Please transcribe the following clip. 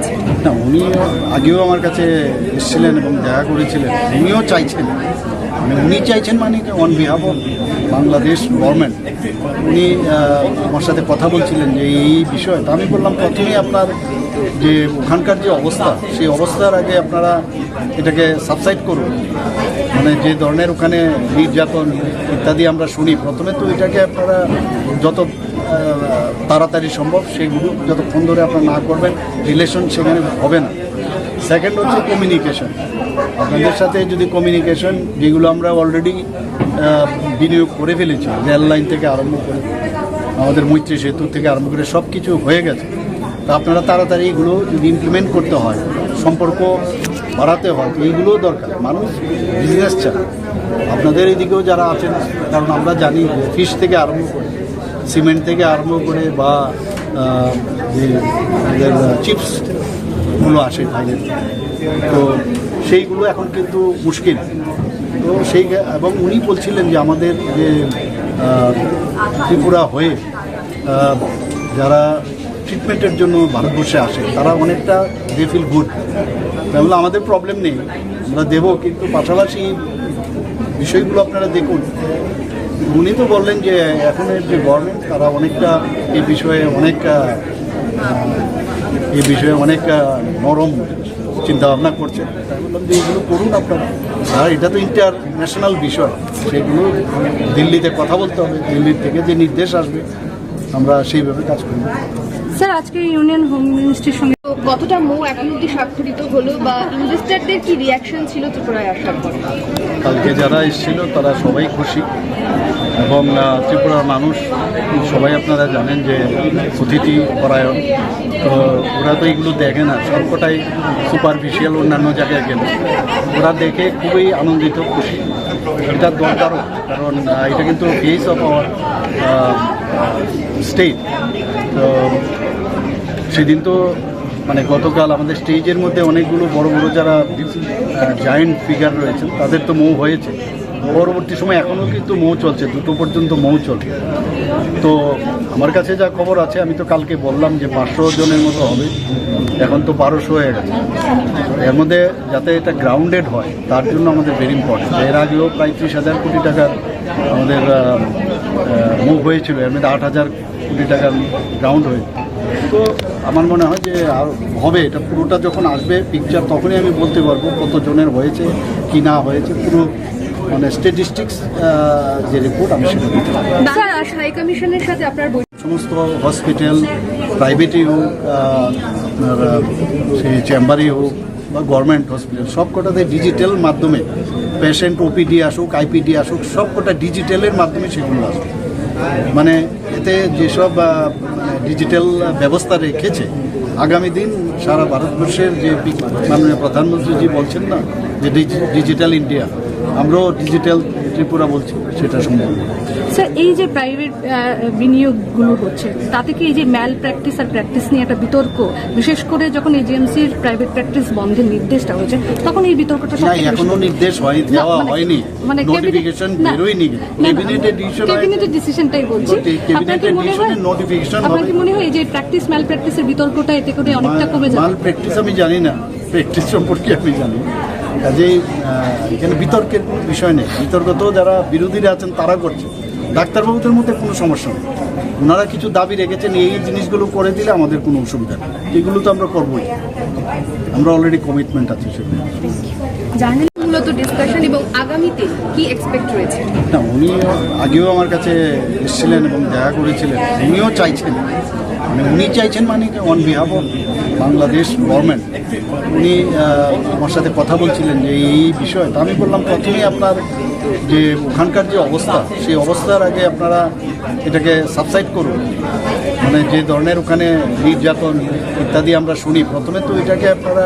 হয়েছে? না, উনি আগেও আমার কাছে এসেছিলেন এবং দেখা করেছিলেন। উনিও চাইছেন, উনি চাইছেন মানে on behalf of Bangladesh government উনি আমার সাথে কথা বলছিলেন যে এই বিষয়। তো আমি বললাম প্রথমেই আপনার যে ওখানকার যে অবস্থা, সেই অবস্থার আগে আপনারা এটাকে সাবসাইড করুন। মানে যে ধরনের ওখানে নির্যাতন ইত্যাদি আমরা শুনি, প্রথমে তো এটাকে আপনারা যত তাড়াতাড়ি সম্ভব সেগুলো যতক্ষণ ধরে আপনারা না করবেন, রিলেশন সেখানে হবে না। সেকেন্ড হচ্ছে কমিউনিকেশন। আপনাদের সাথে যদি কমিউনিকেশন, যেগুলো আমরা অলরেডি বিনিয়োগ করে ফেলেছি, রেল লাইন থেকে আরম্ভ করে আমাদের মৈত্রী সেতু থেকে আরম্ভ করে সব কিছু হয়ে গেছে। তা আপনারা তাড়াতাড়ি এগুলো যদি ইমপ্লিমেন্ট করতে হয়, সম্পর্ক বাড়াতে হয়, এইগুলোও দরকার। মানুষ বিজনেস চায়, আপনাদের এদিকেও যারা আছেন, কারণ আমরা জানি যে ফিশ থেকে আরম্ভ করে, সিমেন্ট থেকে আরম্ভ করে বা যে আমাদের চিপসগুলো আসে বাইরে, তো সেইগুলো এখন কিন্তু মুশকিল। তো সেই এবং উনি বলছিলেন যে আমাদের যে ত্রিপুরা হয়ে যারা ট্রিটমেন্টের জন্য ভারতবর্ষে আসে, তারা অনেকটা দে ফিল গুড। তাহলে আমাদের প্রবলেম নেই, আমরা দেবো, কিন্তু পাশাপাশি বিষয়গুলো আপনারা দেখুন। উনি তো বললেন যে এখনের যে গভর্নমেন্ট, তারা অনেকটা এই বিষয়ে অনেক নরম চিন্তাভাবনা করছে। তাই বললাম যে এগুলো করুন আপনারা, আর এটা তো ইন্টারন্যাশনাল বিষয়, সেগুলো দিল্লিতে কথা বলতে হবে, দিল্লির থেকে যে নির্দেশ আসবে আমরা সেইভাবে কাজ করব। স্যার, আজকে ইউনিয়ন হোম মিনিস্ট্রির সঙ্গে কতটা এখন অব্দি স্বাক্ষরিত হলো বা ইনভেস্টরদের কি রিয়াকশন ছিল ত্রিপুরায় আসার পর? কালকে যারা এসেছিল তারা সবাই খুশি, এবং ত্রিপুরার মানুষ সবাই আপনারা জানেন যে অতিথি পরায়ণ। তো ওরা তো এগুলো দেখে না, সবকটাই সুপারফিশিয়াল অন্যান্য জায়গায় গেলে। ওরা দেখে খুবই আনন্দিত, খুশি। এটা দরকারও, কারণ এটা কিন্তু ফেস অফ আওয়ার স্টেট। তো সেদিন তো মানে গতকাল আমাদের স্টেজের মধ্যে অনেকগুলো বড় বড় যারা জায়েন্ট ফিগার রয়েছেন, তাদের তো মৌ হয়েছে। পরবর্তী সময় এখনও কিন্তু মৌ চলছে, 2টো পর্যন্ত মৌ চলছে। তো আমার কাছে যা খবর আছে, আমি তো কালকে বললাম যে 500 জনের মতো হবে, এখন তো 1200 হয়ে গেছে। এর মধ্যে যাতে এটা গ্রাউন্ডেড হয়, তার জন্য আমাদের ভেরি ইম্পর্টেন্ট। এর আগেও প্রায় 30,000 কোটি টাকার আমাদের মুভ হয়েছিল, এর মধ্যে 8,000 কোটি টাকার গ্রাউন্ড হয়েছে। তো আমার মনে হয় যে আর হবে, এটা পুরোটা যখন আসবে পিকচার, তখনই আমি বলতে পারবো কত জনের হয়েছে কি না হয়েছে, পুরো মানে স্ট্যাটিস্টিক্স যে রিপোর্ট আমি সেটা দিতে পারবো। স্যার, হাই কমিশনের সাথে আপনার সমস্ত হসপিটাল, প্রাইভেটই হোক, আপনার সেই চেম্বারই হোক বা গভর্নমেন্ট হসপিটাল, সবকটাতে ডিজিটাল মাধ্যমে পেশেন্ট ওপিডি আসুক, আইপিডি আসুক, সবকটা ডিজিটালের মাধ্যমে সেগুলো আসবে। মানে এতে যেসব ডিজিটাল ব্যবস্থা রেখেছে, আগামী দিন সারা ভারতবর্ষের যে মাননীয় প্রধানমন্ত্রীজি বলছেন না যে ডিজিটাল ইন্ডিয়া, আমরাও ডিজিটাল ত্রিপুরা বলছি, সেটা সম্ভব। স্যার, এই যে প্রাইভেট বিনিয়োগগুলো হচ্ছে, তাতে কি এই যে ম্যাল প্র্যাকটিস আর প্র্যাকটিস নিয়ে একটা বিতর্ক, বিশেষ করে যখন এজিএমসির প্রাইভেট প্র্যাকটিস বন্ধের নির্দেশটা হয়েছে, তখন এই বিতর্কটা এখনো নির্দেশ দেওয়া হয়নি, নোটিফিকেশন বেরোয়নি, ক্যাবিনেটের ডিসিশনটাই বলছি। আপনার কি মনে হয় যে প্র্যাকটিস ম্যাল প্র্যাকটিসের বিতর্কটা এতে করে অনেকটা কমে যাবে? ম্যাল প্র্যাকটিস আমি জানি না, প্র্যাকটিস সম্পর্কে আমি জানি। কাজেই এখানে বিতর্কের কোনো বিষয় নেই। বিতর্ক তো যারা বিরোধীরা আছেন তারা করছে, ডাক্তারবাবুদের মধ্যে কোনো সমস্যা নেই। ওনারা কিছু দাবি রেখেছেন, এই জিনিসগুলো করে দিলে আমাদের কোনো অসুবিধা নেই, এগুলো তো আমরা করবোই, আমরা অলরেডি কমিটমেন্ট আছে সেগুলো। জার্নালি মূলত ডিসকাশন এবং আগামীতে কি এক্সপেক্ট রয়েছে? না, উনি আগেও আমার কাছে এসেছিলেন এবং দেখা করেছিলেন। উনিও চাইছেন, উনি চাইছেন মানে on behalf of Bangladesh government উনি আমার সাথে কথা বলছিলেন যে এই বিষয়। তো আমি বললাম প্রথমেই আপনার যে ওখানকার যে অবস্থা, সেই অবস্থার আগে আপনারা এটাকে সাবসাইড করুন। মানে যে ধরনের ওখানে নির্যাতন ইত্যাদি আমরা শুনি, প্রথমে তো এটাকে আপনারা